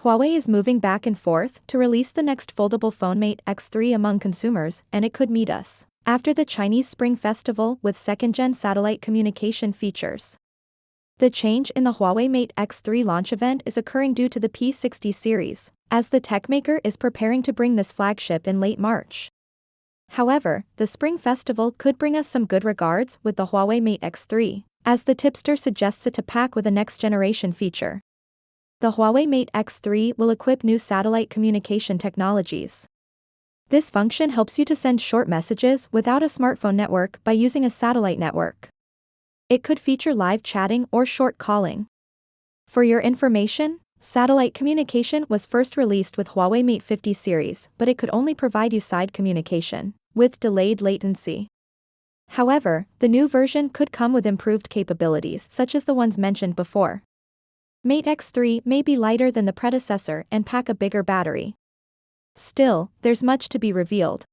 Huawei is moving back and forth to release the next foldable phone Mate X3 among consumers, and it could meet us after the Chinese Spring Festival with second-gen satellite communication features. The change in the Huawei Mate X3 launch event is occurring due to the P60 series, as the tech maker is preparing to bring this flagship in late March. However, the Spring Festival could bring us some good regards with the Huawei Mate X3, as the tipster suggests it to pack with a next-generation feature. The Huawei Mate X3 will equip new satellite communication technologies. This function helps you to send short messages without a smartphone network by using a satellite network. It could feature live chatting or short calling. For your information, satellite communication was first released with Huawei Mate 50 series, but it could only provide you side communication, with delayed latency. However, the new version could come with improved capabilities such as the ones mentioned before. Mate X3 may be lighter than the predecessor and pack a bigger battery. Still, there's much to be revealed.